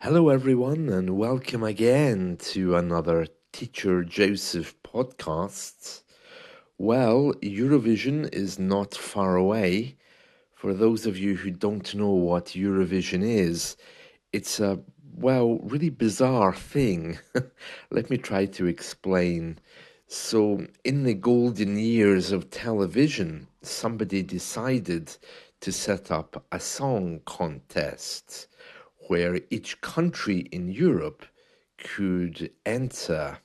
Hello, everyone, and welcome again to another Teacher Joseph podcast. Well, Eurovision is not far away. For those of you who don't know what Eurovision is, it's a, really bizarre thing. Let me try to explain. So, in the golden years of television, somebody decided to set up a song contest where each country in Europe could enter.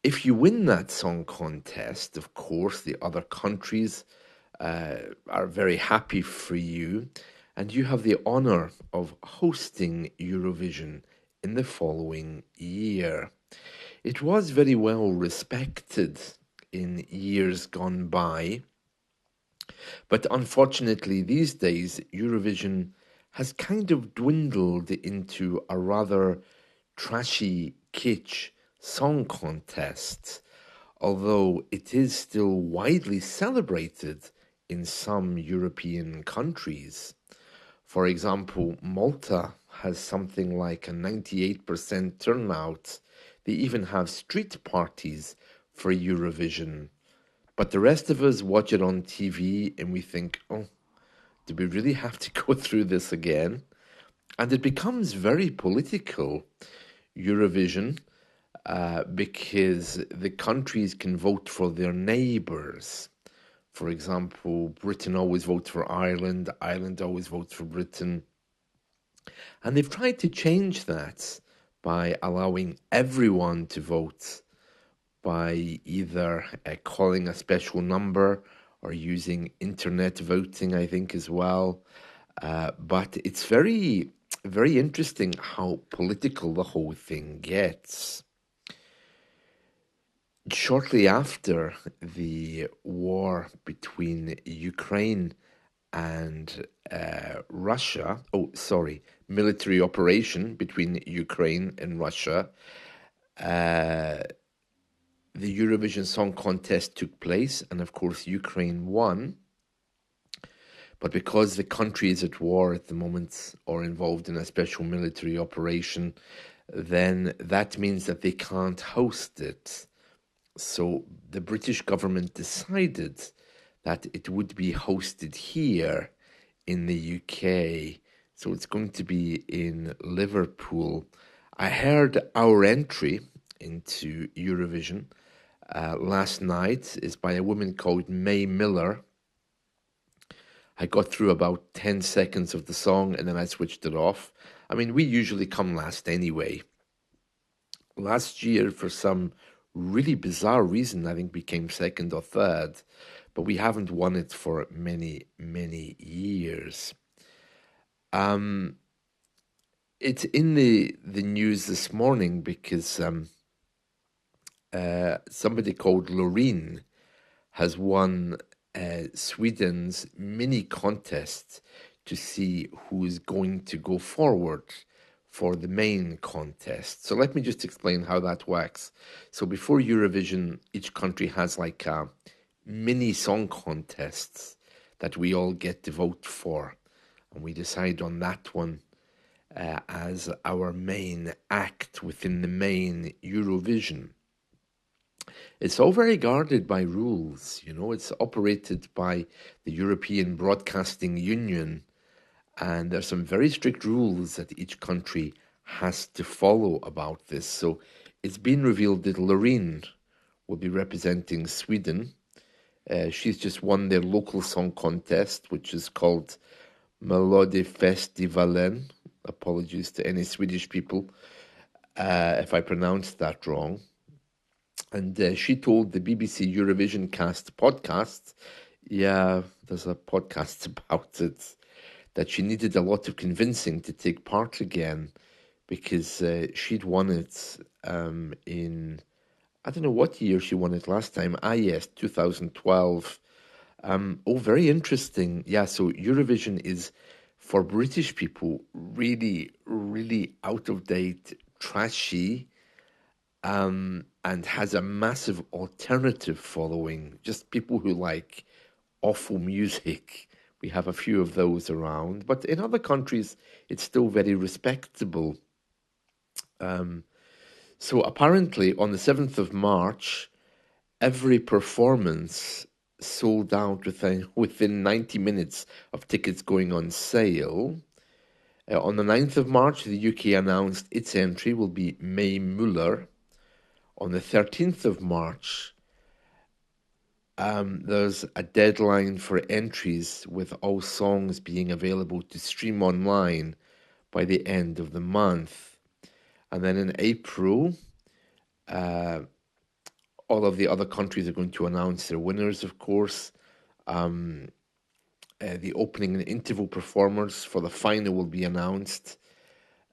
If you win that song contest, of course, the other countries are very happy for you, and you have the honour of hosting Eurovision in the following year. It was very well respected in years gone by, but unfortunately, these days, Eurovision has kind of dwindled into a rather trashy kitsch song contest, although it is still widely celebrated in some European countries. For example, Malta has something like a 98% turnout. They even have street parties for Eurovision. But the rest of us watch it on TV and we think, oh, do we really have to go through this again? And it becomes very political, Eurovision, because the countries can vote for their neighbours. For example, Britain always votes for Ireland, Ireland always votes for Britain. And they've tried to change that by allowing everyone to vote by either calling a special number or using internet voting, I think, as well. But it's very, very interesting how political the whole thing gets. Shortly after the war between Ukraine and Russia, military operation between Ukraine and Russia, uh, the Eurovision Song Contest took place, and of course, Ukraine won. But because the country is at war at the moment or involved in a special military operation, then that means that they can't host it. So the British government decided that it would be hosted here in the UK. So it's going to be in Liverpool. I heard our entry into Eurovision last night is by a woman called May Miller. I got through about 10 seconds of the song and then I switched it off. I mean, we usually come last anyway. Last year, for some really bizarre reason, I think we came second or third, but we haven't won it for many, many years. It's in the news this morning because somebody called Loreen has won Sweden's mini contest to see who is going to go forward for the main contest. So let me just explain how that works. So before Eurovision, each country has like a mini song contests that we all get to vote for. And we decide on that one as our main act within the main Eurovision. It's all very guarded by rules, it's operated by the European Broadcasting Union, and there's some very strict rules that each country has to follow about this. So it's been revealed that Loreen will be representing Sweden. She's just won their local song contest, which is called Melodifestivalen. Apologies to any Swedish people if I pronounced that wrong. And she told the BBC Eurovision Cast podcast, yeah, there's a podcast about it, that she needed a lot of convincing to take part again because she'd won it in, I don't know what year she won it last time. Yes, 2012. Very interesting. Yeah, so Eurovision is, for British people, really, really out of date, trashy, and has a massive alternative following. Just people who like awful music We have a few of those around, but in other countries, it's still very respectable. Um, so apparently, on the 7th of March, every performance sold out within 90 minutes of tickets going on sale. On the 9th of March, the UK announced its entry will be May Muller. On the 13th of March, there's a deadline for entries with all songs being available to stream online by the end of the month. And then in April, uh, all of the other countries are going to announce their winners, of course. The opening and interval performers for the final will be announced.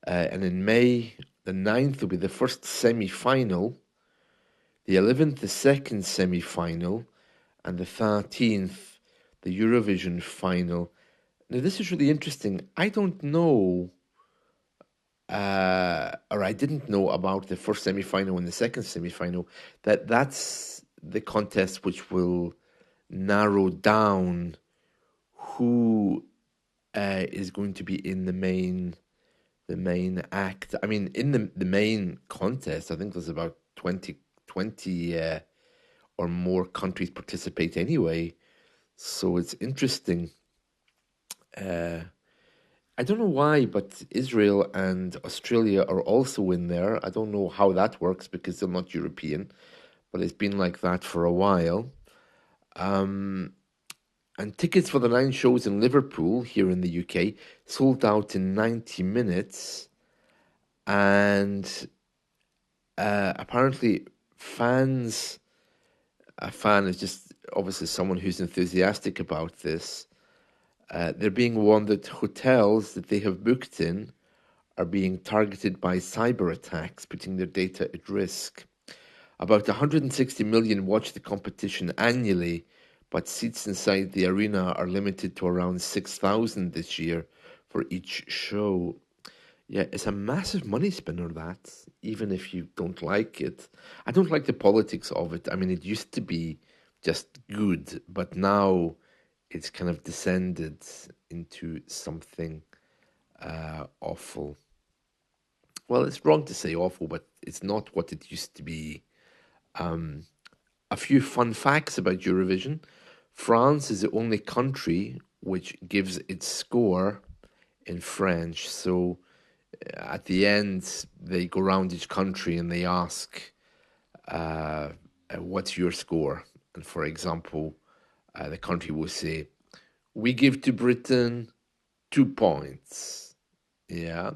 And in May, the 9th will be the first semi-final, the 11th, the second semi-final, and the 13th, the Eurovision final. Now, this is really interesting. I don't know, or I didn't know about the first semi-final and the second semi-final, that's the contest which will narrow down who is going to be in the main act. I mean, in the main contest, I think there's about 20 or more countries participate anyway. So it's interesting. I don't know why, but Israel and Australia are also in there. I don't know how that works because they're not European, but it's been like that for a while. And tickets for the 9 shows in Liverpool, here in the UK, sold out in 90 minutes. And apparently, a fan is just obviously someone who's enthusiastic about this. They're being warned that hotels that they have booked in are being targeted by cyber attacks, putting their data at risk. About 160 million watch the competition annually, but seats inside the arena are limited to around 6,000 this year for each show. Yeah, it's a massive money spinner, that, even if you don't like it. I don't like the politics of it. I mean, it used to be just good, but now it's kind of descended into something awful. Well, it's wrong to say awful, but it's not what it used to be. A few fun facts about Eurovision. France is the only country which gives its score in French. So at the end, they go around each country and they ask, what's your score? And for example, the country will say, we give to Britain 2 points. Yeah.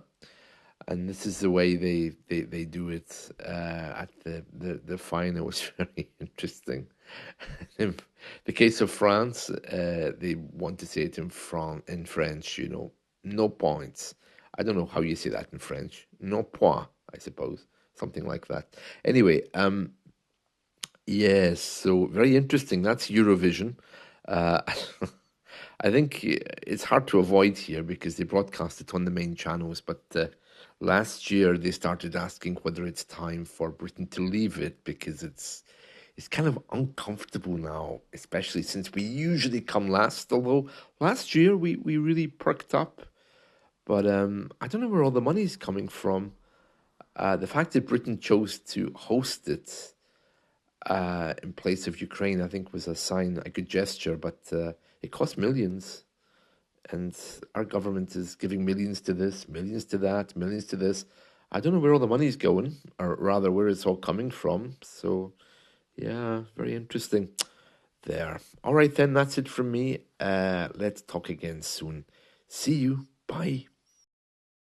And this is the way they do it at the final. It's very interesting. In the case of France, they want to say it in French, no points. I don't know how you say that in French. No point, I suppose, something like that. Anyway, yes, so very interesting. That's Eurovision. Uh, I think it's hard to avoid here because they broadcast it on the main channels, but last year they started asking whether it's time for Britain to leave it because it's kind of uncomfortable now, especially since we usually come last. Although last year we really perked up, but I don't know where all the money's coming from. The fact that Britain chose to host it in place of Ukraine, I think, was a good gesture, but it cost millions. And our government is giving millions to this, millions to that, millions to this. I don't know where all the money's going, or rather where it's all coming from. So, yeah, very interesting there. All right, then, that's it from me. Let's talk again soon. See you. Bye.